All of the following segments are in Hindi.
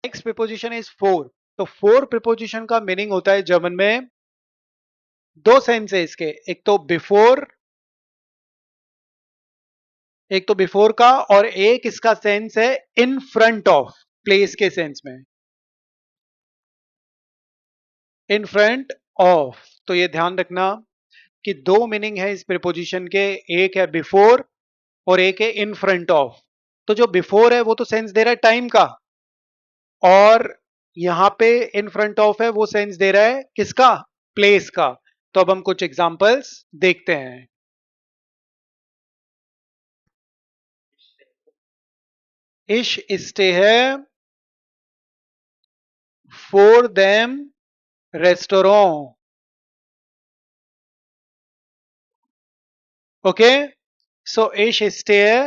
Next preposition is four. तो फोर प्रीपोजिशन का मीनिंग होता है जर्मन में, दो सेंस है इसके, एक तो बिफोर का और एक इसका सेंस है इन फ्रंट ऑफ, प्लेस के सेंस में, इन फ्रंट ऑफ। तो ये ध्यान रखना कि दो मीनिंग है इस प्रीपोजिशन के, एक है बिफोर और एक है इन फ्रंट ऑफ। तो जो बिफोर है वो तो सेंस दे रहा है टाइम का, और यहां पे इन फ्रंट ऑफ है वो सेंस दे रहा है किसका, प्लेस का। तो अब हम कुछ एग्जांपल्स देखते हैं। इश स्टे है फॉर देम रेस्टोरेंट। ओके, सो इश स्टे है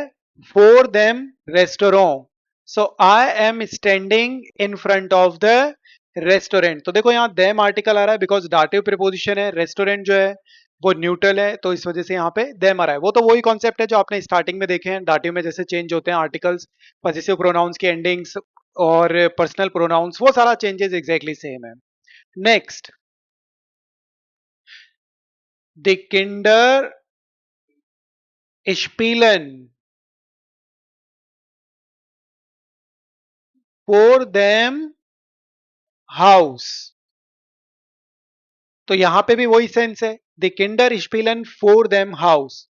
for them restaurant. So I am standing in front of the restaurant. तो देखो यहाँ देम आर्टिकल आ रहा है बिकॉज डाटिव प्रीपोजिशन है, रेस्टोरेंट जो है वो न्यूट्रल है, तो इस वजह से यहाँ पे देम आ रहा है। वो तो वही कॉन्सेप्ट है जो आपने स्टार्टिंग में देखे हैं, डाटिव में जैसे चेंज होते हैं आर्टिकल्स, पॉसेसिव प्रोनाउंस की एंडिंग्स और पर्सनल प्रोनाउंस, वो सारा चेंजेस एग्जैक्टली सेम है। नेक्स्ट, द किंडर स्पीलन फॉर देम हाउस। तो यहां पे भी वही सेंस है, द किंडर स्पीलन फॉर देम हाउस,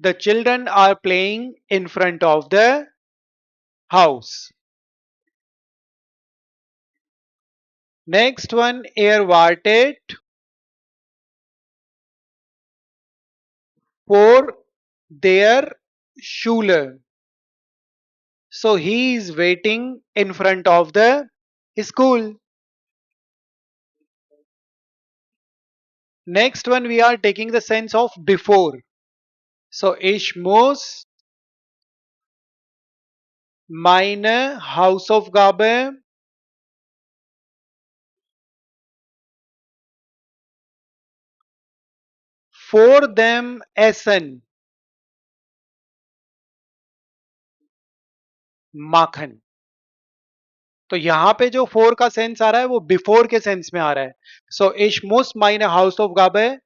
the children are playing in front of the house. Next one, erwartet for their Schule. So he is waiting in front of the school. Next one, we are taking the sense of before. So ich muss meine Hausaufgabe for them essen machen. तो यहां पे जो फोर का सेंस आ रहा है वो बिफोर के सेंस में आ रहा है। सो ich muss meine Hausaufgabe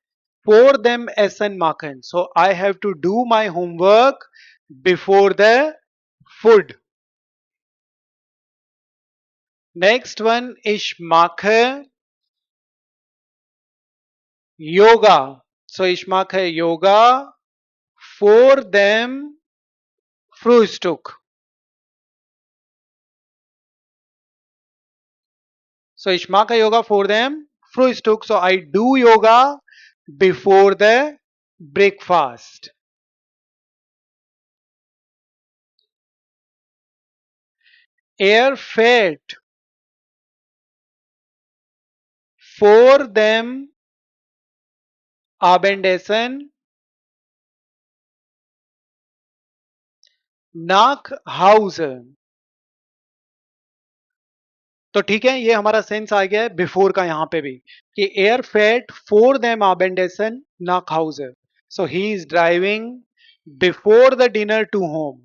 for them essen machen. So I have to do my homework before the food. Next one, ich mache yoga. So ich mache yoga for them Frühstück. So ich mache yoga for them Frühstück. So I do yoga before the breakfast. Er fährt for them Abendessen nach Hause. तो ठीक है, ये हमारा सेंस आ गया है बिफोर का यहाँ पे भी, कि एयर फेट फॉर देम आबेंडेसन नाक हाउस। So he is driving before the dinner to home.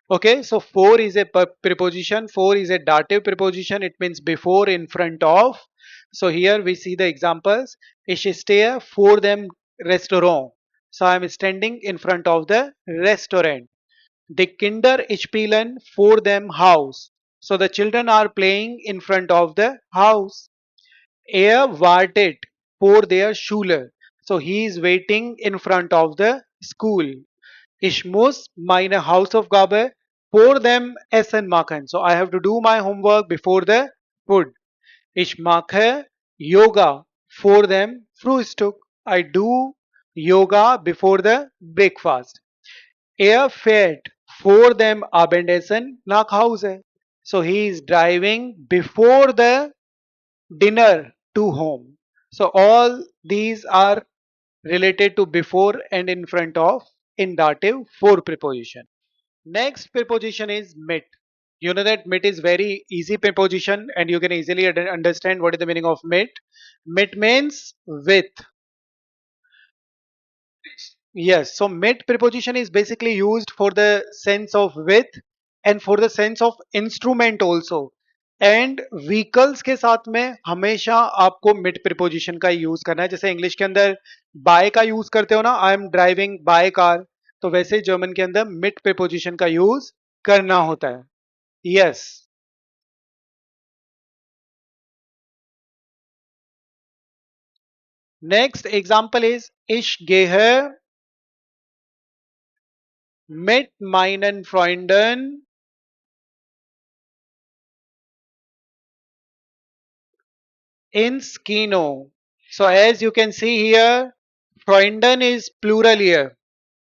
Okay, so for is a preposition, for is a dative preposition, it means before, in front of. So here we see the examples. Ich stehe for them Restaurant. So I am standing in front of the restaurant. Die Kinder spielen vor dem Haus. So the children are playing in front of the house. Er wartet vor der Schule. So he is waiting in front of the school. Ich muss meine Hausaufgabe vor dem Essen machen. So I have to do my homework before the food. Ich mache Yoga vor dem Frühstück. I do yoga before the breakfast. Er fährt vor dem Abendessen nach Hause. So he is driving before the dinner to home. So all these are related to before and in front of in dative for preposition. Next preposition is mit. You know that mit is very easy preposition and you can easily understand what is the meaning of mit. Mit means with. Yes, so mit preposition is basically used for the sense of with and for the sense of instrument also. And vehicles के साथ में हमेशा आपको मिड प्रीपोजिशन का यूज करना है। जैसे इंग्लिश के अंदर बाय का यूज करते हो ना, I am driving by car, तो वैसे जर्मन के अंदर मिड प्रीपोजिशन का यूज करना होता है। यस। नेक्स्ट एग्जाम्पल इज इश gehe mit meinen Freunden ins Kino. So as you can see here, Freunden is plural here.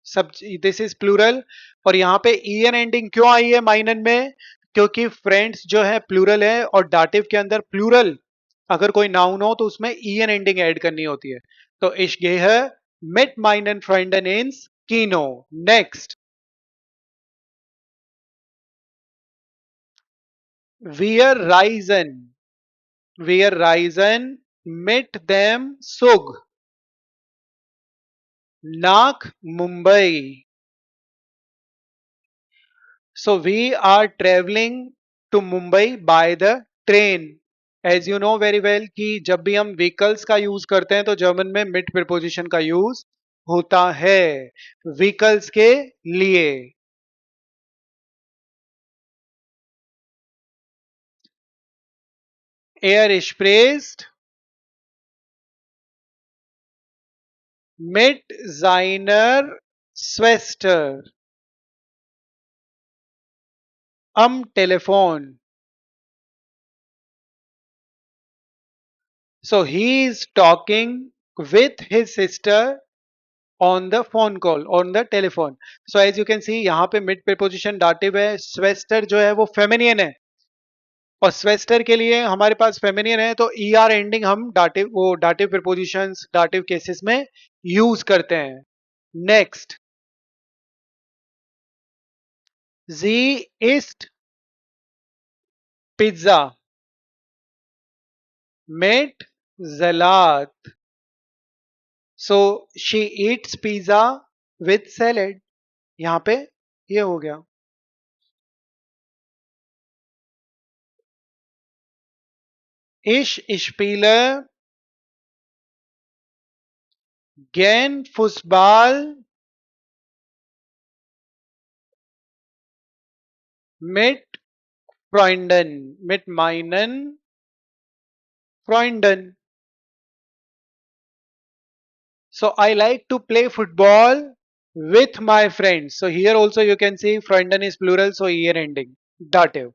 सब दिस इज प्लूरल। और यहाँ पे ईएन एंडिंग क्यों आई है माइनन में? क्योंकि फ्रेंड्स जो है प्लूरल है और डाटिव के अंदर प्लूरल अगर कोई नाउन हो तो उसमें ईएन एंडिंग ऐड करनी होती है। तो इश gehe mit meinen Freunden ins Kino. Next, wir reisen. Wir reisen mit dem Zug nach Mumbai. So we are traveling to Mumbai by the train. As you know very well कि जब भी हम vehicles का यूज करते हैं तो जर्मन में mid preposition का यूज होता है vehicles के लिए। Er spricht mit seiner Schwester am Telefon. So he is talking with his sister on the phone call, on the telephone. So as you can see यहाँ पे mid preposition dative है, Schwester जो है वो feminine है और Schwester के लिए हमारे पास feminine है तो er ending हम dative वो dative prepositions dative cases में use करते हैं। Next, sie isst Pizza mit Salat. So she eats pizza with salad. यहाँ पे ये हो गया। Ich spiele gern Fußball mit Freunden, mit meinen Freunden. So I like to play football with my friends. So here also you can see Freunden is plural, so year ending dative.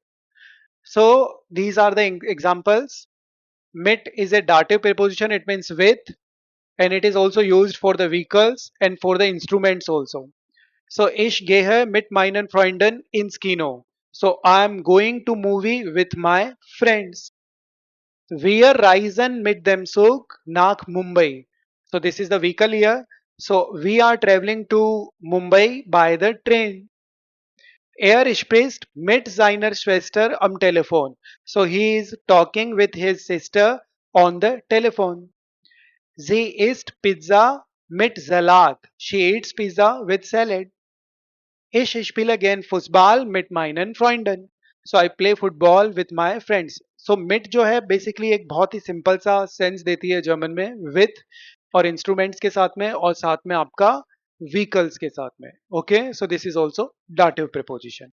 So these are the examples. Mit is a dative preposition, it means with, and it is also used for the vehicles and for the instruments also. So ich gehe mit meinen Freunden ins Kino. So I am going to movie with my friends. Wir reisen mit dem Zug nach Mumbai. So this is the vehicle here. So we are traveling to Mumbai by the train. Er spricht mit seiner Schwester am Telefon. So he is talking with his sister on the telephone. Sie isst Pizza mit Salat. She eats pizza with salad. Ich spiele gern Fußball mit meinen Freunden. So I play football with my friends. So mit जो है बेसिकली एक बहुत ही सिंपल सा सेंस देती है जर्मन में विथ और इंस्ट्रूमेंट्स के साथ में और साथ में आपका व्हीकल्स के साथ में। Okay, so this is also dative preposition.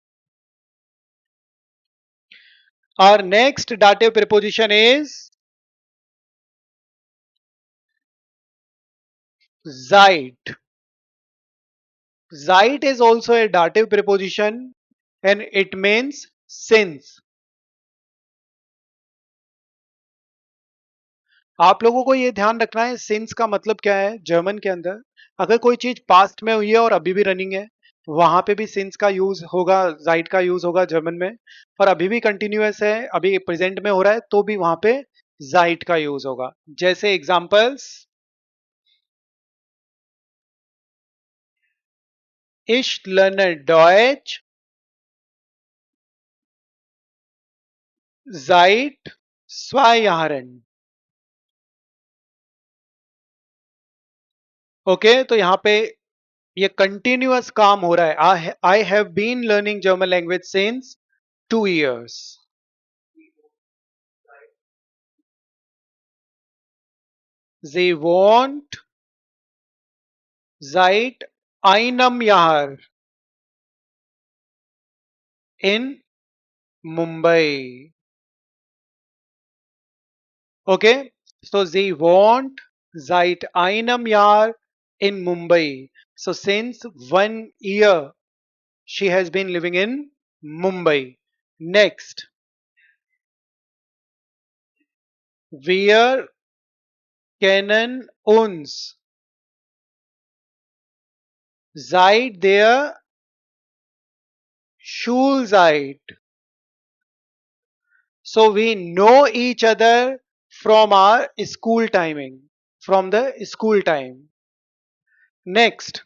Our next dative preposition is seit. Seit is also a dative preposition and it means since. आप लोगों को ये ध्यान रखना है सिंस का मतलब क्या है जर्मन के अंदर। अगर कोई चीज पास्ट में हुई है और अभी भी रनिंग है वहां पे भी सिंस का यूज होगा, जाइट का यूज होगा जर्मन में। और अभी भी कंटिन्यूअस है, अभी प्रेजेंट में हो रहा है तो भी वहां पे जाइट का यूज होगा। जैसे examples, Ich lerne Deutsch seit 2 Jahren. Okay, तो यहाँ पे ये कंटिन्यूअस काम हो रहा है। I have been learning German language since 2 years. Sie wohnt seit einem Jahr in Mumbai. Okay, so sie wohnt seit einem Jahr in Mumbai. So since 1 year, she has been living in Mumbai. Next, wir kennen uns seit der Schulzeit. So we know each other from our school timing, from the school time. Next,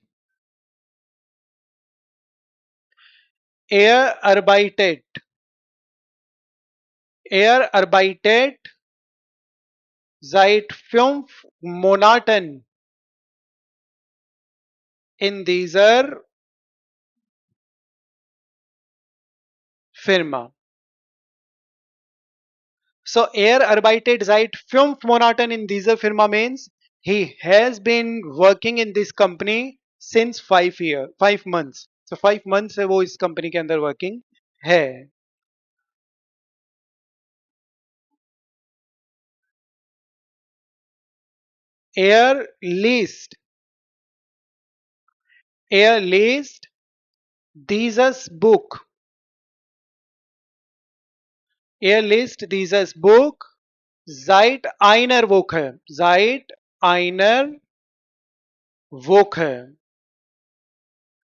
er arbeitet. Er arbeitet seit 5 Monaten in dieser Firma. So er arbeitet seit 5 Monaten in dieser Firma means he has been working in this company since 5 months. So 5 months से वो इस कंपनी के अंदर वर्किंग है. Er leased. Er leased dieses Buch. Er liest dieses Buch seit einer Woche. Seit einer Woche.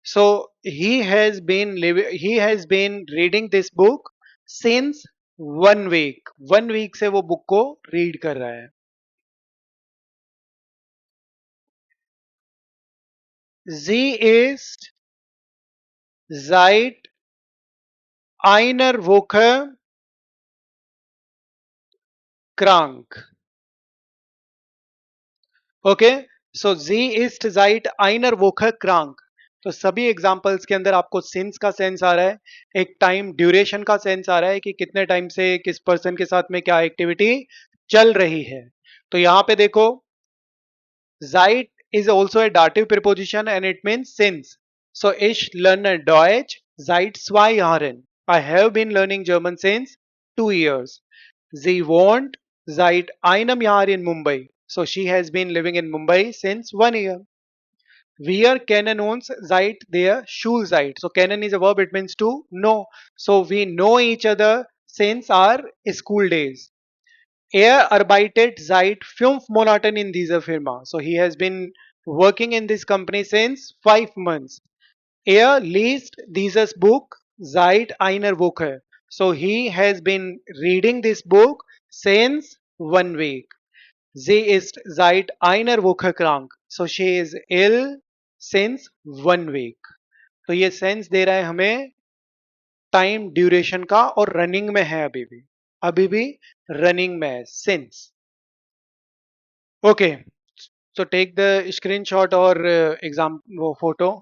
So he has been reading this book since 1 week. 1 week से वो बुक को रीड कर रहा है. Sie ist seit einer Woche krank. Okay, so जी ist seit einer Woche krank. तो सभी एग्जांपल्स के अंदर आपको सिंस का सेंस आ रहा है, एक टाइम ड्यूरेशन का सेंस आ रहा है कि कितने टाइम से किस पर्सन के साथ में क्या एक्टिविटी चल रही है. तो यहां पे देखो, seit is also a dative preposition and it means since. So ich lerne Deutsch seit 2 Jahren. I have been learning German since 2 years. Sie wohnt seit einem Jahr in Mumbai. So she has been living in Mumbai since 1 year. Wir kennen uns seit der Schulzeit. So kennen is a verb, it means to know. So we know each other since our school days. Er arbeitet seit 5 Monaten in dieser Firma. So he has been working in this company since 5 months. Er liest dieses Buch seit einer Woche. So he has been reading this book since 1 week. Sie ist seit einer Woche krank. So she is ill since 1 week. तो ये सेंस दे रहा है हमें टाइम ड्यूरेशन का और रनिंग में है अभी भी रनिंग में है since. Okay, so take the screenshot और एग्जाम वो photo.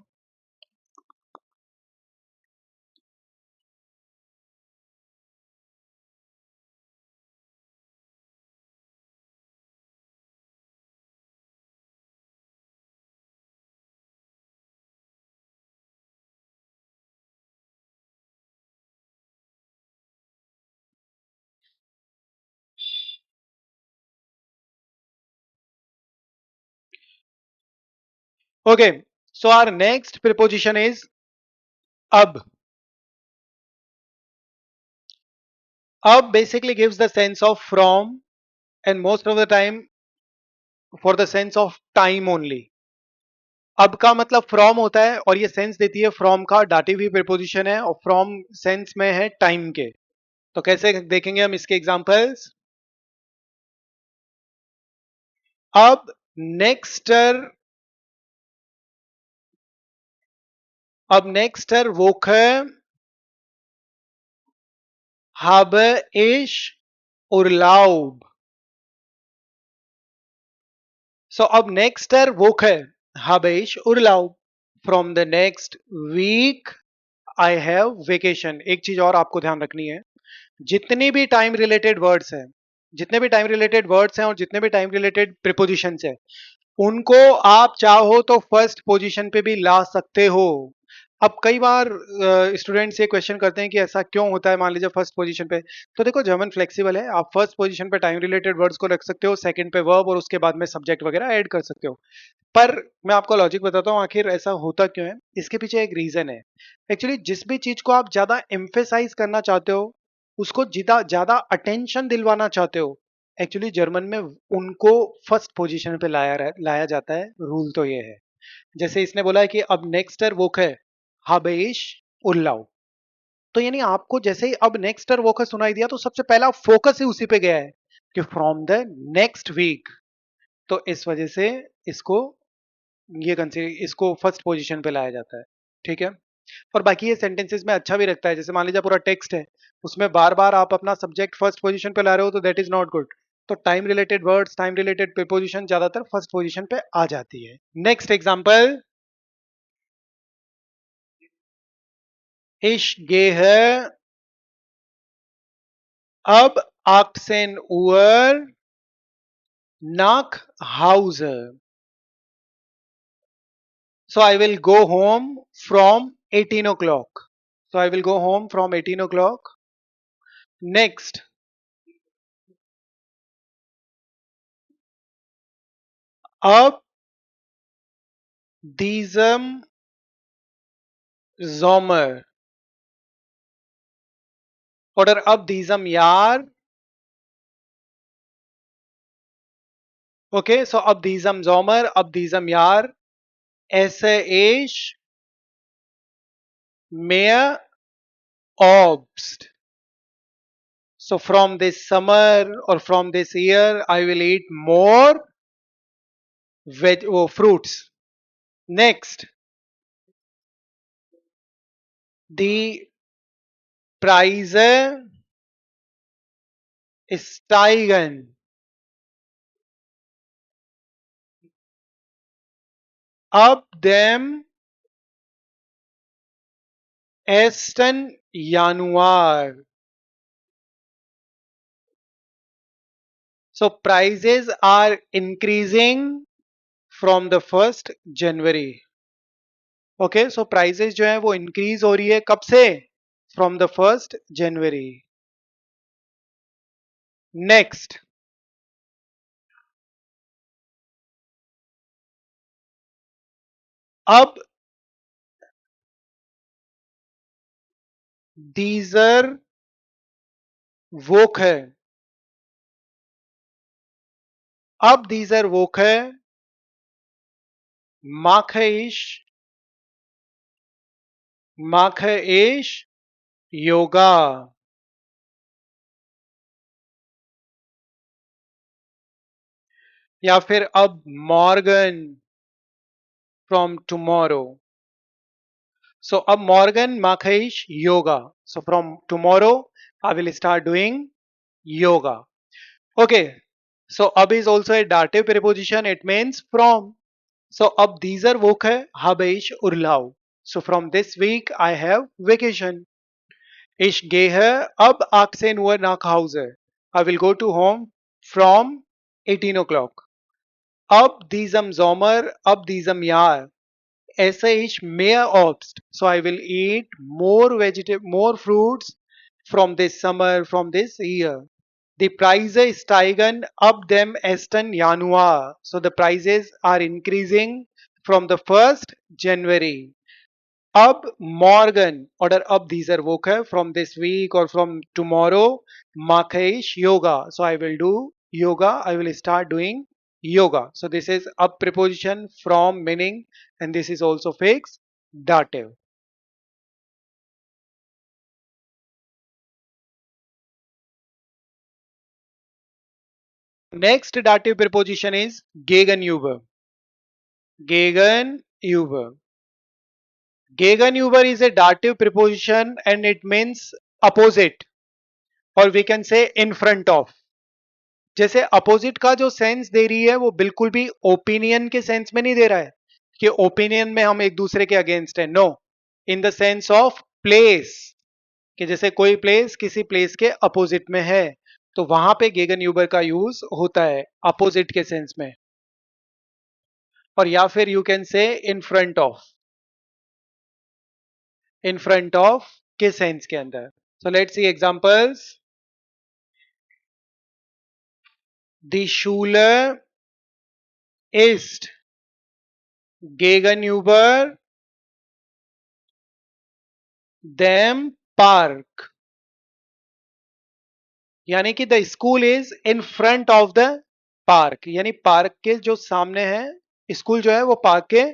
Okay, so our next preposition is अब. Ab basically gives the sense of from and most of the time for the sense of time only. अब का मतलब फ्रॉम होता है और ये सेंस देती है फ्रॉम का डाटिव ही प्रीपोजिशन है और फ्रॉम सेंस में है टाइम के. तो कैसे देखेंगे हम इसके एग्जांपल्स. अब नेक्स्टर Woche habe ich Urlaub. So ab nächster Woche habe ich Urlaub. From the next week I have vacation. एक चीज और आपको ध्यान रखनी है, जितनी भी टाइम रिलेटेड वर्ड्स हैं जितने भी टाइम रिलेटेड वर्ड्स हैं और जितने भी टाइम रिलेटेड प्रीपोजिशंस हैं, उनको आप चाहो तो फर्स्ट पोजीशन पे भी ला सकते हो। अब कई बार स्टूडेंट्स ये क्वेश्चन करते हैं कि ऐसा क्यों होता है, मान लीजिए फर्स्ट पोजीशन पे। तो देखो जर्मन फ्लेक्सिबल है, आप फर्स्ट पोजीशन पे टाइम रिलेटेड वर्ड्स को रख सकते हो, सेकंड पे वर्ब और उसके बाद में सब्जेक्ट वगैरह ऐड कर सकते हो। पर मैं आपको लॉजिक बताता हूँ आखिर ऐसा होता क्यों है। इसके पीछे एक रीजन है। एक्चुअली जिस भी चीज को आप ज्यादा एम्फेसाइज करना चाहते हो, उसको ज्यादा ज्यादा अटेंशन दिलवाना चाहते हो, एक्चुअली जर्मन में उनको फर्स्ट पोजीशन पे लाया जाता है। रूल तो ये है। जैसे इसने बोला है कि अब नेक्स्ट वोक है हबेश उल्लाव, तो यानी आपको जैसे ही अब नेक्स्ट वोक सुनाई दिया तो सबसे पहला फोकस ही उसी पे गया है कि फ्रॉम द नेक्स्ट वीक। तो इस वजह से इसको ये कंसीडर इसको फर्स्ट पोजीशन पे लाया जाता है। ठीक है। और बाकी ये सेंटेंसेस में अच्छा भी लगता है। जैसे मान लीजिए पूरा टेक्स्ट है, उसमें बार बार आप अपना सब्जेक्ट फर्स्ट पोजीशन पे ला रहे हो, तो दैट इज नॉट गुड। तो time related words, time related preposition ज्यादातर फर्स्ट पोजीशन पे आ जाती है। Next example, ich gehe ab 18 Uhr nach Hause. So I will go home from 18 o'clock. So I will go home from 18 o'clock. Next, ab diesem Sommer oder ab diesem Jahr. Okay, so ab diesem Sommer, ab diesem Jahr esse ich mehr Obst. So from this summer or from this year, I will eat more fruits. Next, the Preise steigen. Ab dem 1. Januar. So prices are increasing from the 1st January. Okay, so prices जो है वो increase हो रही है कब से? From the 1st January. Next, अब dieser Woche. अब dieser Woche mache ich Yoga. या फिर अब morgen from tomorrow. So ab morgen mache ich yoga. So from tomorrow I will start doing yoga. Okay. So ab is also a dative preposition. It means from. So ab dieser Woche habe ich Urlaub. So from this week I have vacation. Ich gehe ab 18 Uhr nach Hause. I will go to home from 18 o'clock. Ab diesem Sommer, ab diesem Jahr esse ich mehr Obst. So I will eat more fruits from this summer, from this year. The prices steigen ab dem 1. Januar. So the prices are increasing from the 1st January. Ab morgen oder ab dieser Woche, from this week or from tomorrow, mache ich yoga. So I will do yoga. I will start doing yoga. So this is ab preposition from meaning, and this is also fixed dative. Next dative preposition is gegenüber. Gegenüber. Gegenüber is a dative preposition and it means opposite, or we can say in front of. जैसे अपोजिट का जो सेंस दे रही है वो बिल्कुल भी ओपिनियन के सेंस में नहीं दे रहा है कि ओपिनियन में हम एक दूसरे के अगेंस्ट है। No, in the sense of place, कि जैसे कोई प्लेस किसी प्लेस के अपोजिट में है। तो वहां पे गेगन यूबर का यूज होता है अपोजिट के सेंस में, और या फिर you can say in front of के सेंस के अंदर. So let's see examples. The Schule ist gegenüber dem Park. यानी कि the school is in front of the park, यानी पार्क के जो सामने है, स्कूल जो है वो पार्क के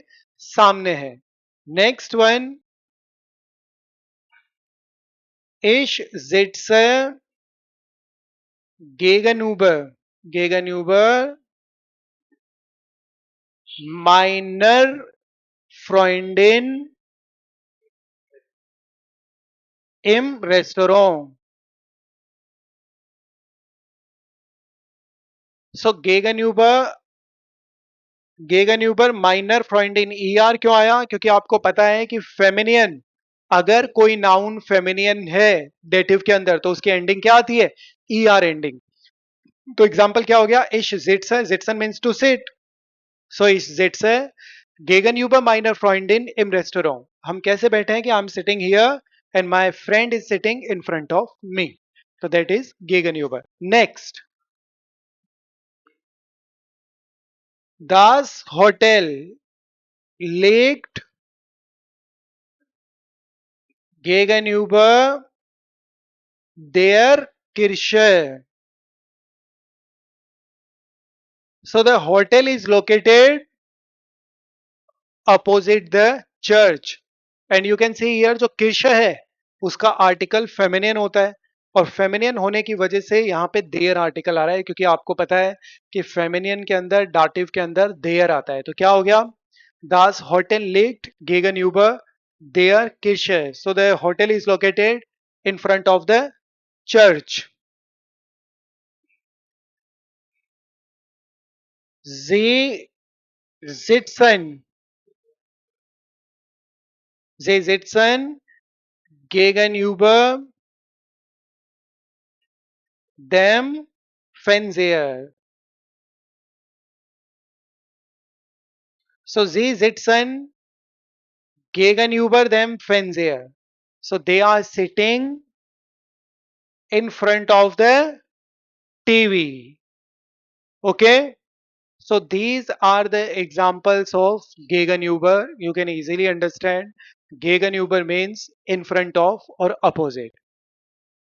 सामने है. Next one. Ich sitze gegenüber meiner Freundin im Restaurant. So gegenüber minor Freundin ER क्यों आया? क्योंकि आपको पता है कि फेमिनियन, अगर कोई नाउन फेमिनियन है डेटिव के अंदर तो उसकी एंडिंग क्या आती है? ER ending. तो एग्जांपल क्या हो गया? Ich sitze, sitzen means to sit. So ich sitze gegenüber meiner Freundin im Restaurant. हम कैसे बैठे हैं कि I'm sitting here and my friend is sitting in front of me. So that is gegenüber. Next. Das Hotel liegt gegenüber der Kirche. So the hotel is located opposite the church. And you can see here जो किर्श है उसका आर्टिकल फेमिनियन होता है, और फेमिनियन होने की वजह से यहाँ पे देयर आर्टिकल आ रहा है, क्योंकि आपको पता है कि फेमिनियन के अंदर डाटिव के अंदर देयर आता है. तो क्या हो गया? Das Hotel liegt gegenüber der Kirche. So the hotel is located in front of the church. Sie sitzen. Sie sitzen gegenüber dem Fernseher. So sie sitzen gegenüber dem Fernseher. So they are sitting in front of the TV. Okay. So these are the examples of Gegenüber. You can easily understand. Gegenüber means in front of or opposite.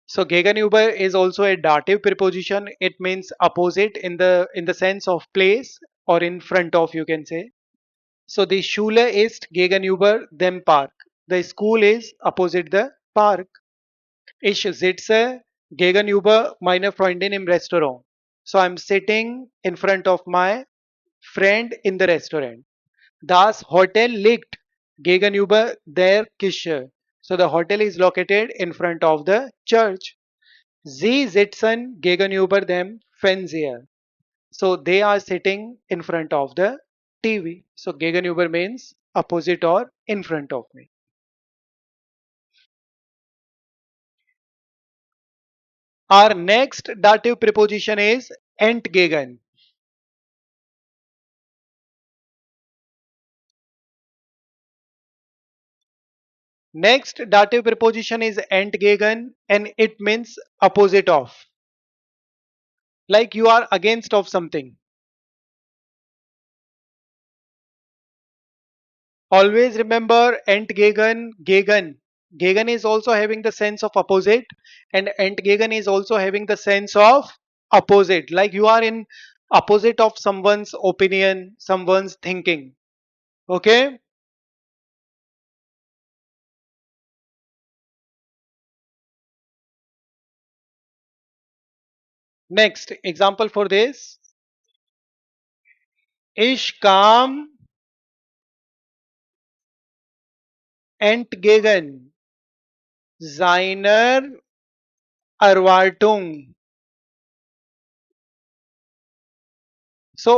So Gegenüber is also a dative preposition. It means opposite in the sense of place or in front of, you can say. So the Schule ist gegenüber dem Park. The school is opposite the park. Ich sitze gegenüber meiner Freundin im Restaurant. So I'm sitting in front of my friend in the restaurant. Das Hotel liegt gegenüber der Kirche. So the hotel is located in front of the church. Sie sitzen gegenüber dem Fernseher. So they are sitting in front of the TV. So gegenüber means opposite or in front of me. Our next dative preposition is entgegen. Next dative preposition is entgegen, and it means opposite of. Like you are against of something. Always remember entgegen, gegen. Gegen is also having the sense of opposite, and entgegen is also having the sense of opposite. Like you are in opposite of someone's opinion, someone's thinking. Okay? Next example for this. Ich kam entgegen seiner Erwartung. सो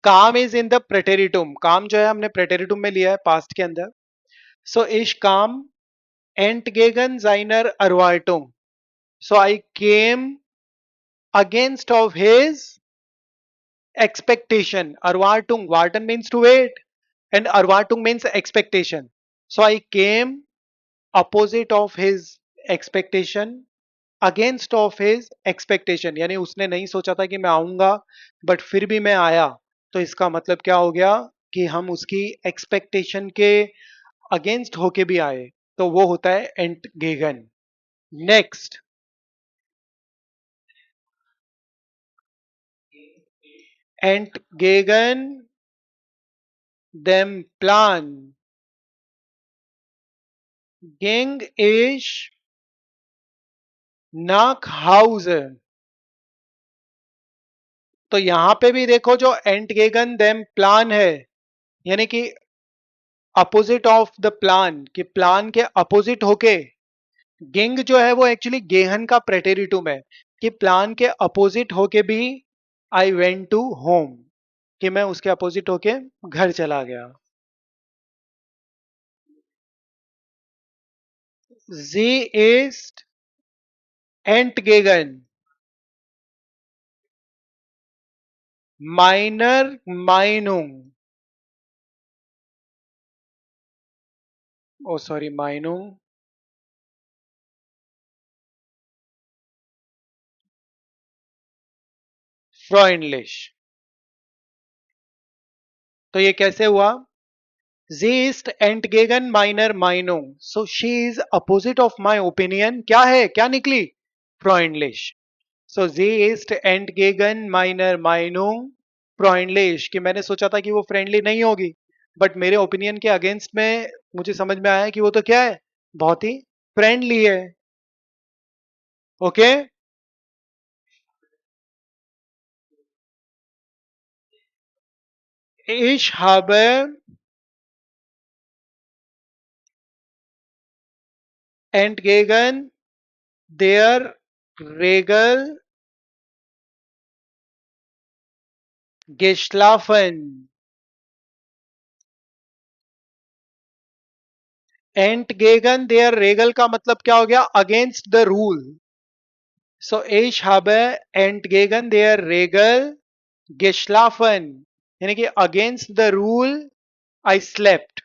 काम इज इन द प्रेटेरिटुम. काम जो है हमने प्रेटेरिटुम में लिया है पास्ट के अंदर. सो इश काम entgegen seiner Erwartung. So I came against of his expectation. Erwartung. Warten means to wait, and erwartung means expectation. So I came opposite of his expectation, against of his expectation, यानी उसने नहीं सोचा था कि मैं आऊंगा बट फिर भी मैं आया। तो इसका मतलब क्या हो गया कि हम उसकी एक्सपेक्टेशन के अगेंस्ट होके भी आए, तो वो होता है एंटगेगन। नेक्स्ट, एंटगेगन देम प्लान गेंग इश नाक हाउस। तो यहां पे भी देखो जो एंटगेगन देम प्लान है, यानी कि अपोजिट ऑफ द प्लान, कि प्लान के अपोजिट होके, गेंग जो है वो एक्चुअली गेहन का प्रेटेरिटुम है, कि प्लान के अपोजिट होके भी आई वेंट टू होम, कि मैं उसके अपोजिट होके घर चला गया। जी ist entgegen meiner Meinung, ओ सॉरी Meinung freundlich। तो ये कैसे हुआ? Sie ist entgegen meiner Meinung, so she is opposite of my opinion। क्या है, क्या निकली? Freundlich। So sie ist entgegen meiner Meinung freundlich, कि मैंने सोचा था कि वो फ्रेंडली नहीं होगी, बट मेरे ओपिनियन के अगेंस्ट में मुझे समझ में आया कि वो तो क्या है, बहुत ही फ्रेंडली है। Okay, ich habe entgegen der Regel geschlafen। entgegen der Regel का मतलब क्या हो गया? Against the rule. So ich habe entgegen der Regel geschlafen, यानी कि against the rule I slept,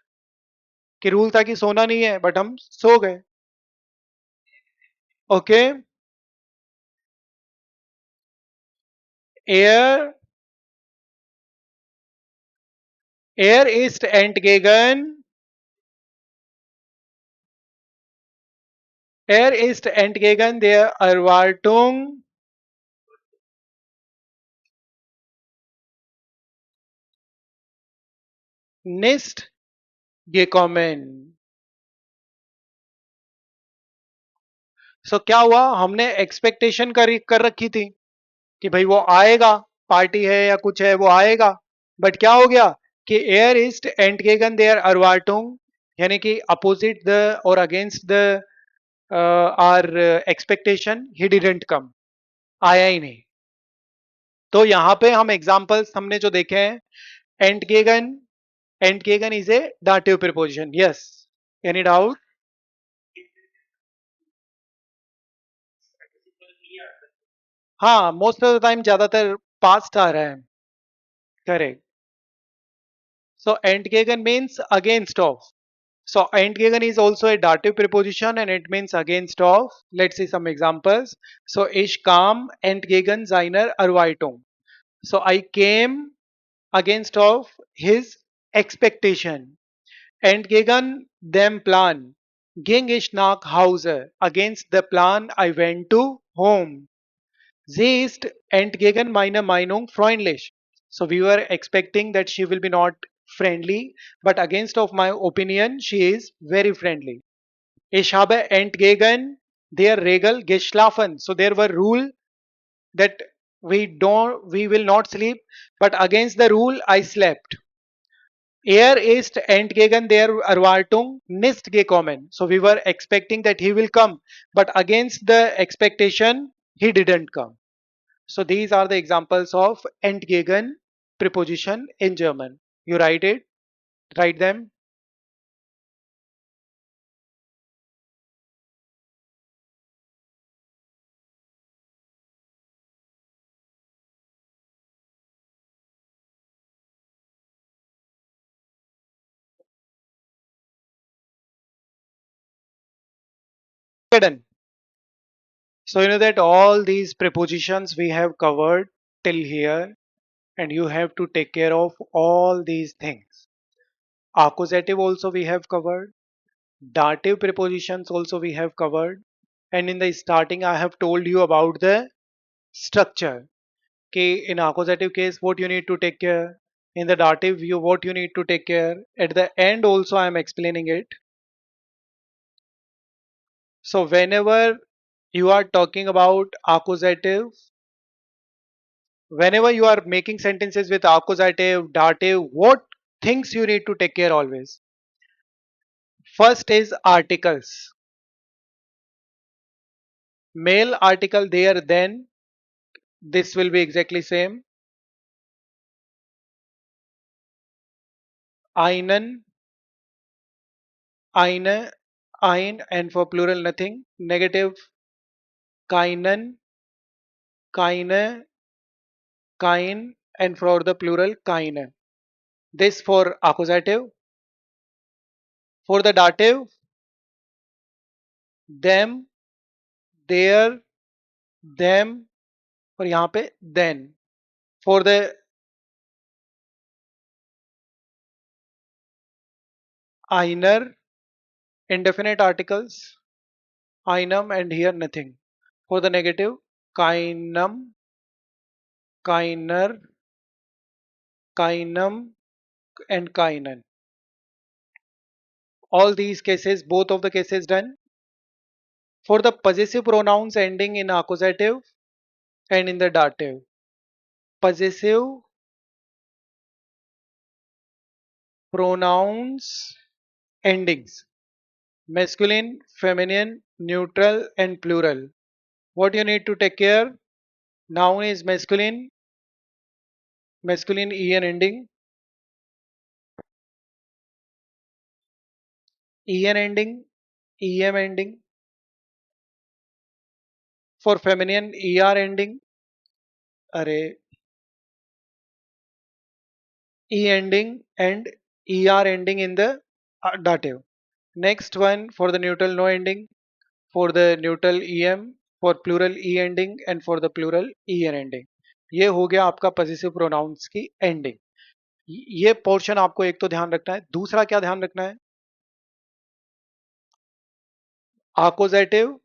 कि रूल था कि सोना नहीं है बट हम सो गए। Okay, air air ist entgegen, er ist entgegen der Erwartung nicht gekommen। सो क्या हुआ, हमने एक्सपेक्टेशन कर रखी थी कि भाई वो आएगा, पार्टी है या कुछ है वो आएगा, बट क्या हो गया कि एयर इस्ट एंटगेगन देयर अरवार्टुंग, यानी कि अपोजिट द और अगेंस्ट द आर एक्सपेक्टेशन, ही डिडंट कम, आया ही नहीं। तो यहां पे हम एग्जांपल्स हमने जो देखे हैं, एंटगेगन, एंटगेगन is a dative preposition. Yes, any doubt? हाँ, मोस्ट ऑफ द टाइम ज्यादातर पास्ट आ रहा है। Correct. So entgegen means against of. So entgegen is also a dative preposition and it means against of. Let's see some examples. So ich kam entgegen seiner Erwartung. So I came against of his expectation. Entgegen dem Plan ging ich nach Hause. Against the plan I went to home. Sie ist entgegen meiner Meinung freundlich. So we were expecting that she will be not friendly, but against of my opinion, she is very friendly. Ich habe entgegen der Regel geschlafen. So there were rule that we will not sleep, but against the rule I slept. Er ist entgegen der Erwartung nicht gekommen. So we were expecting that he will come, but against the expectation, he didn't come. So these are the examples of entgegen preposition in German. You write them. इसका done. So you know that all these prepositions we have covered till here, and you have to take care of all these things. Accusative also we have covered, dative prepositions also we have covered, and in the starting I have told you about the structure. Okay, in accusative case what you need to take care, in the dative you what you need to take care. At the end also I am explaining it. So whenever you are talking about accusative, whenever you are making sentences with accusative, dative, what things you need to take care always? First is articles. Male article there, then this will be exactly same. Einen, eine, ein, and for plural nothing. Negative, keinen, keine, kein, and for the plural keine. This for accusative. For the dative, them, their, them, और यहाँ पे then. For the einer, indefinite articles, einem, and here nothing. For the negative, keinem, keiner, keinem, and keinen. All these cases, both of the cases done. For the possessive pronouns ending in accusative and in the dative. Possessive pronouns endings. Masculine, feminine, neutral, and plural. What you need to take care? Noun is masculine, masculine en ending, en ending, em ending. For feminine, er ending, array, e ending and er ending in the dative. Next one for the neutral, no ending. For the neutral, em. For plural, e ending, and for the plural, en ending. ये हो गया आपका possessive pronouns की ending. ये पोर्शन आपको एक तो ध्यान रखना है. दूसरा क्या ध्यान रखना है? Accusative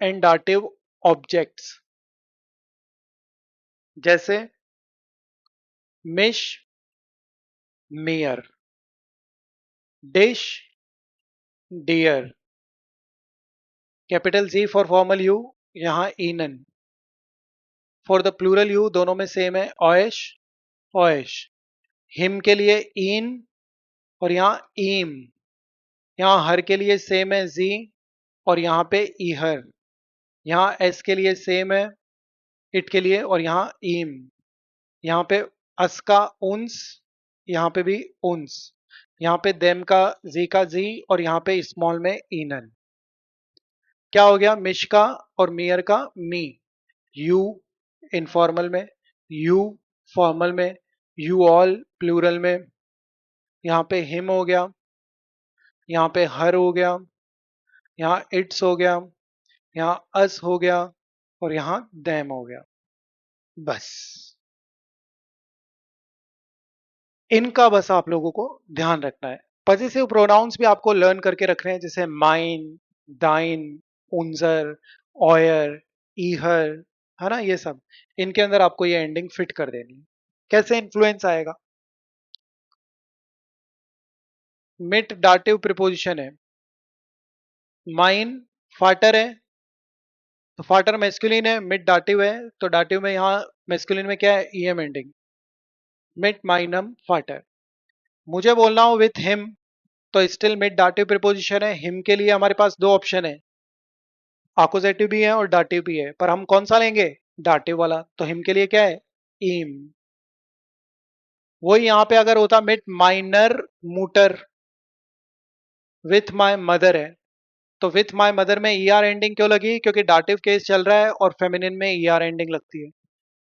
and dative objects. जैसे मिश, मेयर, डिश, डियर. Capital G for formal you, यहाँ इनन. फॉर द प्लूरल यू दोनों में सेम है, ऑयश, ऑयश. हिम के लिए इन और यहाँ ईम. यहाँ हर के लिए सेम है जी और यहाँ पे ईहर. यहाँ एस के लिए सेम है इट के लिए और यहाँ ईम. यहाँ पे अस का उन्स, यहाँ पे भी उन्स. यहाँ पे देम का जी और यहाँ पे स्मॉल में इनन. क्या हो गया? मिश का और मियर का मी. यू इनफॉर्मल में, यू फॉर्मल में, यू ऑल प्लूरल में. यहाँ पे हिम हो गया, यहाँ पे हर हो गया, यहाँ इट्स हो गया, यहाँ अस हो गया और यहाँ दैम हो गया. बस इनका बस आप लोगों को ध्यान रखना है. पॉजिटिव प्रोनाउंस भी आपको लर्न करके रखने हैं, जैसे माइन, दाइन, उन्जर, ऑयर, ईहर, है ना. ये सब इनके अंदर आपको ये एंडिंग फिट कर देनी है. कैसे इन्फ्लुएंस आएगा? मिट डाटिव प्रीपोजिशन है. माइन फाटर है तो फाटर मैस्कुलिन है, मिट डाटिव है तो डाटिव में यहाँ मैस्कुलिन में क्या है? EM ending. मिट माइनम फाटर. मुझे बोलना हो विथ हिम तो स्टिल मिट डाटिव प्रीपोजिशन है. हिम के लिए हमारे पास दो ऑप्शन है, आकुजेटिव भी है और डाटिव भी है, पर हम कौन सा लेंगे? डाटिव वाला. तो हिम के लिए क्या है? ईम. वही यहाँ पे अगर होता मिट माइनर मूटर, विथ माय मदर है तो विथ माय मदर में ई आर एंडिंग क्यों लगी? क्योंकि डाटिव केस चल रहा है और फेमिनिन में ई आर एंडिंग लगती है.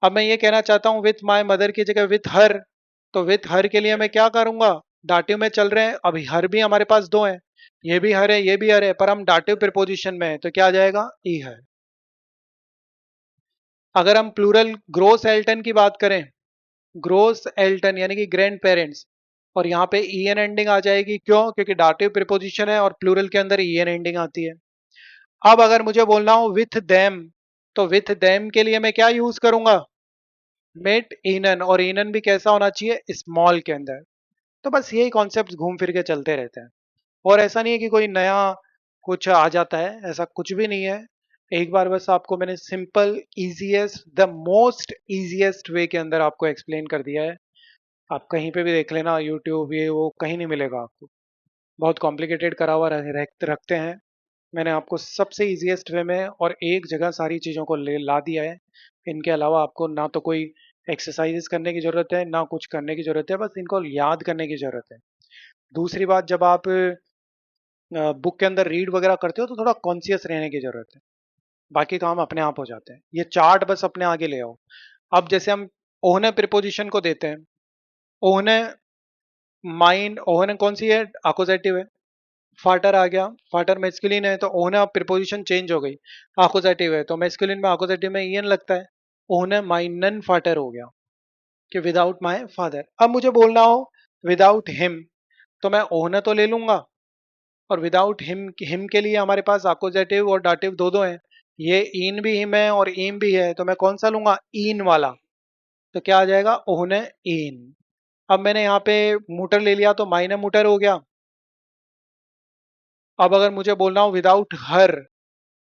अब मैं ये कहना चाहता हूं विथ माय मदर की जगह विथ हर, तो विथ हर के लिए मैं क्या करूंगा? डाटिव में चल रहे हैं, अभी हर भी हमारे पास दो हैं ये भी हर है, ये भी हर है, पर हम डाटिव प्रिपोजिशन में है तो क्या आ जाएगा, ई है। अगर हम प्लूरल ग्रोस एल्टन की बात करें, ग्रोस एल्टन यानी कि ग्रैंड पेरेंट्स, और यहाँ पे ई एन एंडिंग आ जाएगी, क्यों, क्योंकि डाटिव प्रिपोजिशन है और प्लूरल के अंदर ई एन एंडिंग आती है। अब अगर मुझे बोलना हो विथ देम, तो विथ देम के लिए मैं क्या यूज करूंगा, मेट इनन, और इनन भी कैसा होना चाहिए, स्मॉल के अंदर। तो बस यही कॉन्सेप्ट घूम फिर के चलते रहते हैं, और ऐसा नहीं है कि कोई नया कुछ आ जाता है, ऐसा कुछ भी नहीं है। एक बार बस आपको मैंने simple easiest, the most easiest way के अंदर आपको एक्सप्लेन कर दिया है। आप कहीं पे भी देख लेना, यूट्यूब ये वो कहीं नहीं मिलेगा आपको, बहुत कॉम्प्लिकेटेड करा हुआ रखते हैं। मैंने आपको सबसे इजीएस्ट वे में और एक जगह सारी चीज़ों को ले ला दिया है। इनके अलावा आपको ना तो कोई एक्सरसाइजेस करने की ज़रूरत है, ना कुछ करने की ज़रूरत है, बस इनको याद करने की ज़रूरत है। दूसरी बात, जब आप बुक के अंदर रीड वगैरह करते हो तो थोड़ा कॉन्शियस रहने की ज़रूरत है, बाकी काम अपने आप हो जाते हैं। ये चार्ट बस अपने आगे ले आओ। अब जैसे हम ओहने प्रिपोजिशन को देते हैं, ओहने, माइंड, ओहने कौन सी है, आकुजेटिव है। फाटर आ गया, फाटर मेस्कुलिन है तो ओहने, अब प्रिपोजिशन चेंज हो गई, आकुजेटिव है तो मेस्कुलिन में आकुजेटिव में ईएन लगता है, ओहने माइनन फाटर हो गया, कि विदाउट माय फादर। अब मुझे बोलना हो विदाउट हिम, तो मैं ओहने तो ले लूंगा, और विदाउट हिम के लिए हमारे पास आकुजेटिव और डाटिव दो दो हैं, ये इन भी हिम है और इम भी है, तो मैं कौन सा लूंगा, इन वाला। तो क्या आ जाएगा, ओहने इन। अब मैंने यहाँ पे मुटर ले लिया तो माइने मुटर हो गया। अब अगर मुझे बोलना हो विदाउट हर,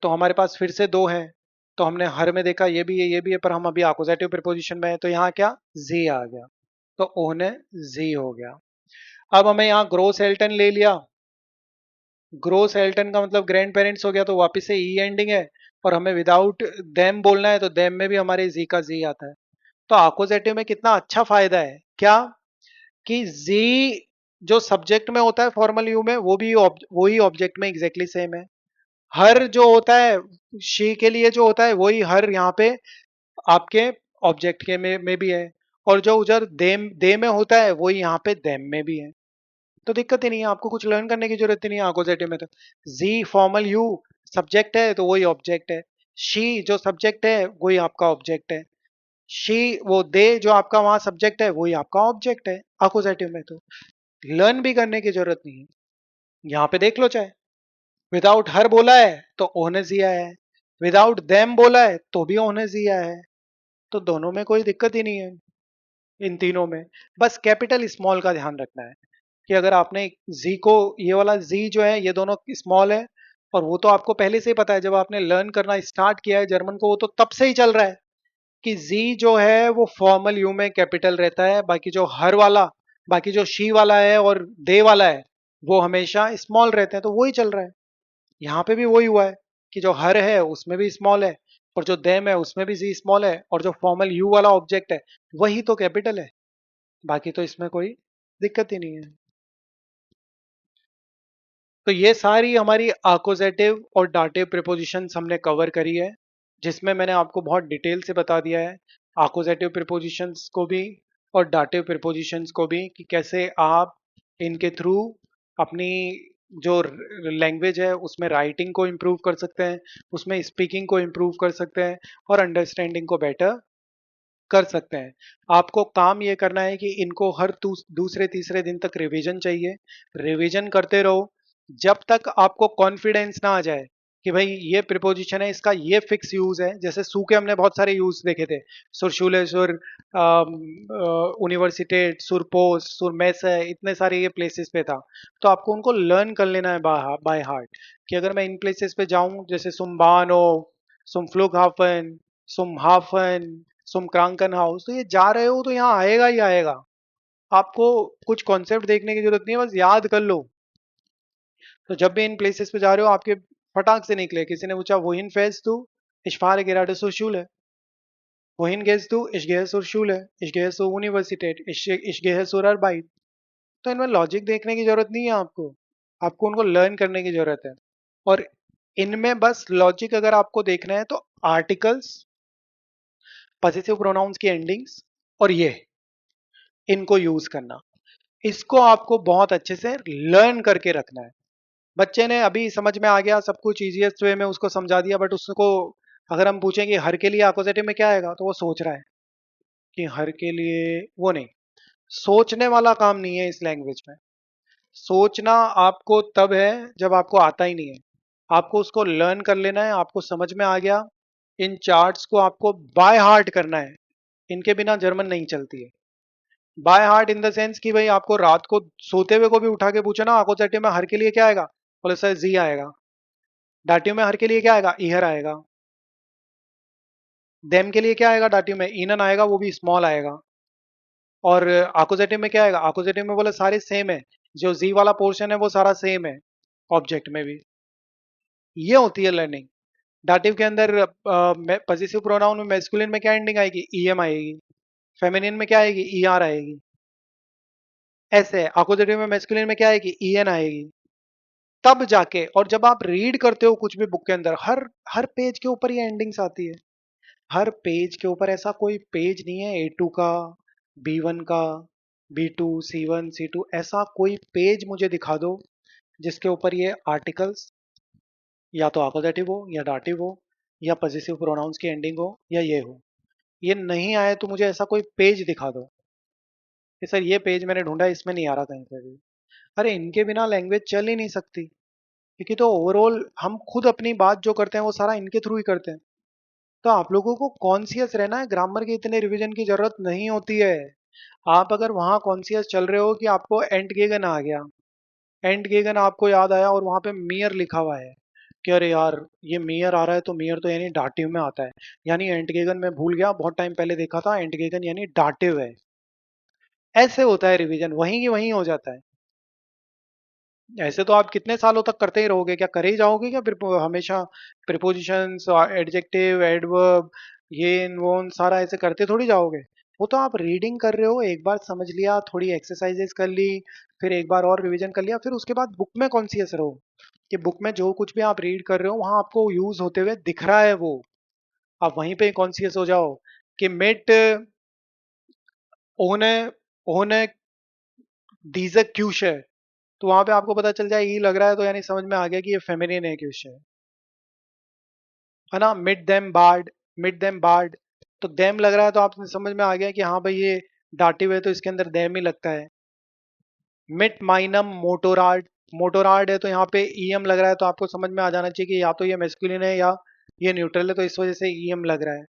तो हमारे पास फिर से दो हैं, तो हमने हर में देखा ये भी है ये भी है, पर हम अभी अपोजिटिव प्रिपोजिशन में है, तो यहाँ क्या, जी आ गया, तो ओने जी हो गया। अब हमें यहाँ ग्रोस एल्टन ले लिया, ग्रोस एल्टन का मतलब ग्रैंड पेरेंट्स हो गया, तो वापस से ई एंडिंग है, और हमें विदाउट देम बोलना है, तो देम में भी हमारे जी का जी आता है। तो अपोजिटिव में कितना अच्छा फायदा है, क्या, कि जी जो सब्जेक्ट में होता है फॉर्मल यू में, वो भी वही ऑब्जेक्ट में एग्जैक्टली सेम है। हर जो होता है शी के लिए जो होता है, वही हर यहाँ पे आपके ऑब्जेक्ट के में भी है, और जो उधर दे में होता है वही यहाँ पे देम में भी है। तो दिक्कत ही नहीं है, आपको कुछ लर्न करने की जरूरत ही नहीं है अपोजिटिव में। तो जी फॉर्मल यू सब्जेक्ट है तो वही ऑब्जेक्ट है, शी जो सब्जेक्ट है वही आपका ऑब्जेक्ट है, शी वो दे जो आपका वहां सब्जेक्ट है वही आपका ऑब्जेक्ट है अपोजिटिव में। तो लर्न भी करने की जरूरत नहीं है, यहाँ पे देख लो चाहे। विदाउट हर बोला है तो ओने जिया है, विदाउट देम बोला है तो भी ओने जिया है, तो दोनों में कोई दिक्कत ही नहीं है, इन तीनों में। बस कैपिटल स्मॉल का ध्यान रखना है, कि अगर आपने जी को, ये वाला जी जो है ये दोनों स्मॉल है, और वो तो आपको पहले से ही पता है, जब आपने लर्न करना स्टार्ट किया है जर्मन को, वो तो तब से ही चल रहा है कि जी जो है वो फॉर्मल यू में कैपिटल रहता है, बाकी जो हर वाला, बाकी जो शी वाला है और दे वाला है वो हमेशा स्मॉल रहते हैं, तो वही चल रहा है। यहाँ पे भी वही हुआ है कि जो हर है उसमें भी स्मॉल है, और जो देम है उसमें भी जी स्मॉल है, और जो फॉर्मल यू वाला ऑब्जेक्ट है वही तो कैपिटल है, बाकी तो इसमें कोई दिक्कत ही नहीं है। तो ये सारी हमारी आकोजेटिव और डाटिव प्रिपोजिशंस हमने कवर करी है, जिसमें मैंने आपको बहुत डिटेल से बता दिया है आकोजेटिव प्रिपोजिशंस को भी और डाटिव प्रिपोजिशंस को भी, कि कैसे आप इनके थ्रू अपनी जो लैंग्वेज है उसमें राइटिंग को इम्प्रूव कर सकते हैं, उसमें स्पीकिंग को इम्प्रूव कर सकते हैं, और अंडरस्टैंडिंग को बेटर कर सकते हैं। आपको काम ये करना है कि इनको हर दूसरे तीसरे दिन तक रिवीजन चाहिए, रिवीजन करते रहो जब तक आपको कॉन्फिडेंस ना आ जाए कि भाई ये प्रिपोजिशन है, इसका ये फिक्स यूज है। जैसे सू के हमने बहुत सारे यूज देखे थे, सुरशुले सुर, यूनिवर्सिटेट, सुरपोस, सुरमेस है, इतने सारे ये प्लेसेस पे था, तो आपको उनको लर्न कर लेना है बाय हार्ट, कि अगर मैं इन प्लेसेस पे जाऊं, जैसे सुम्बानो, सुमफ्लुगहाफन, सुमहाफन, सुम क्रांकन हाउस, तो ये जा रहे हो तो यहाँ आएगा ही आएगा। आपको कुछ कॉन्सेप्ट देखने की जरूरत नहीं है, बस याद कर लो। तो जब भी इन प्लेसेस पे जा रहे हो आपके फटाक से निकले, किसी ने पूछा वोहिन फेस्ट तू, ich fahre gerade zur Schule, wohin gehst du, ich gehe zur Schule, ich gehe zur Universität, ich gehe zur Arbeit। तो इनमें लॉजिक देखने की जरूरत नहीं है आपको, आपको उनको लर्न करने की जरूरत है। और इनमें बस लॉजिक अगर आपको देखना है तो आर्टिकल्स, पॉजिटिव प्रोनाउंस की एंडिंग्स, और ये इनको यूज करना, इसको आपको बहुत अच्छे से लर्न करके रखना है। बच्चे ने अभी समझ में आ गया सब कुछ इजीएस्ट वे में उसको समझा दिया, बट उसको अगर हम पूछें कि हर के लिए अपोजिटिव में क्या आएगा, तो वो सोच रहा है कि हर के लिए वो नहीं। सोचने वाला काम नहीं है इस लैंग्वेज में। सोचना आपको तब है जब आपको आता ही नहीं है। आपको उसको लर्न कर लेना है, आपको समझ में आ गया। इन चार्ट्स को आपको बाय हार्ट करना है। इनके बिना जर्मन नहीं चलती है। By heart in the sense कि भाई आपको रात को सोते हुए को भी उठा के पूछे ना अपोजिटिव में हर के लिए क्या आएगा, बोले सर जी आएगा। डाटिव में हर के लिए क्या आएगा, ईहर आएगा। देम के लिए क्या आएगा, डाटिव में इनन आएगा, वो भी स्मॉल आएगा। और आकुजेटिव में क्या आएगा, आकुजेटिव में बोले सारे सेम है। जो जी वाला पोर्शन है वो सारा सेम है ऑब्जेक्ट में भी। ये होती है लर्निंग। डाटिव के अंदर पजेसिव प्रोनाउन में मैस्कुलिन में क्या एंडिंग आएगी, ईएम आएगी। फेमिनिन में क्या आएगी, ईआर आएगी। ऐसे अपोजिटिव में मैस्कुलिन में क्या आएगी, ईएन आएगी। तब जाके, और जब आप रीड करते हो कुछ भी बुक के अंदर, हर हर पेज के ऊपर ये एंडिंग्स आती है। हर पेज के ऊपर ऐसा कोई पेज नहीं है A2 का, B1 का, B2, C1, C2, ऐसा कोई पेज मुझे दिखा दो जिसके ऊपर ये आर्टिकल्स या तो अपोजिटिव हो या डाटिव हो या पजेसिव प्रोनाउंस की एंडिंग हो या ये हो। ये नहीं आए तो मुझे ऐसा कोई पेज दिखा दो कि सर ये पेज मैंने ढूंढा, इसमें नहीं आ रहा कहीं पे भी। अरे इनके बिना लैंग्वेज चल ही नहीं सकती, क्योंकि तो ओवरऑल हम खुद अपनी बात जो करते हैं वो सारा इनके थ्रू ही करते हैं। तो आप लोगों को कॉन्शियस रहना है, ग्रामर के इतने रिवीजन की जरूरत नहीं होती है। आप अगर वहां कॉन्शियस चल रहे हो कि आपको एंट गेगन आ गया, एंट गेगन आपको याद आया और वहां पे मियर लिखा हुआ है कि अरे यार ये मियर आ रहा है, तो मियर तो यानी डाटिव में आता है, यानी एंट गेगन मैं भूल गया, बहुत टाइम पहले देखा था, एंट गेगन यानी डाटिव है। ऐसे होता है रिवीजन, वहीं की वहीं हो जाता है। ऐसे तो आप कितने सालों तक करते ही रहोगे, क्या करे ही जाओगे क्या हमेशा प्रिपोजिशंस, एडजेक्टिव, एडवर्ब, ये वो सारा ऐसे करते थोड़ी जाओगे। वो तो आप रीडिंग कर रहे हो, एक बार समझ लिया, थोड़ी एक्सरसाइजेस कर ली, फिर एक बार और रिवीजन कर लिया, फिर उसके बाद बुक में कॉन्शियस रहो कि बुक में जो कुछ भी आप रीड कर रहे हो वहां आपको यूज होते हुए दिख रहा है वो। आप वहीं पे कॉन्शियस हो जाओ कि मेट ओने ओने दीज क्यूश है, तो वहां पे आपको पता चल जाए ई लग रहा है, तो यानी समझ में आ गया कि ये फेमिनिन है क्वेश्चन है ना। मिड देम बार्ड, मिड देम बार्ड, तो देम लग रहा है तो आपको समझ में आ गया कि हाँ भाई ये डाटिव है तो इसके अंदर देम ही लगता है। मिट माइनम मोटोरार्ड, मोटोरार्ड है तो यहाँ पे ईएम लग रहा है, तो आपको समझ में आ जाना चाहिए कि या तो ये मेस्कुलिन है या ये न्यूट्रल है, तो इस वजह से ईएम लग रहा है।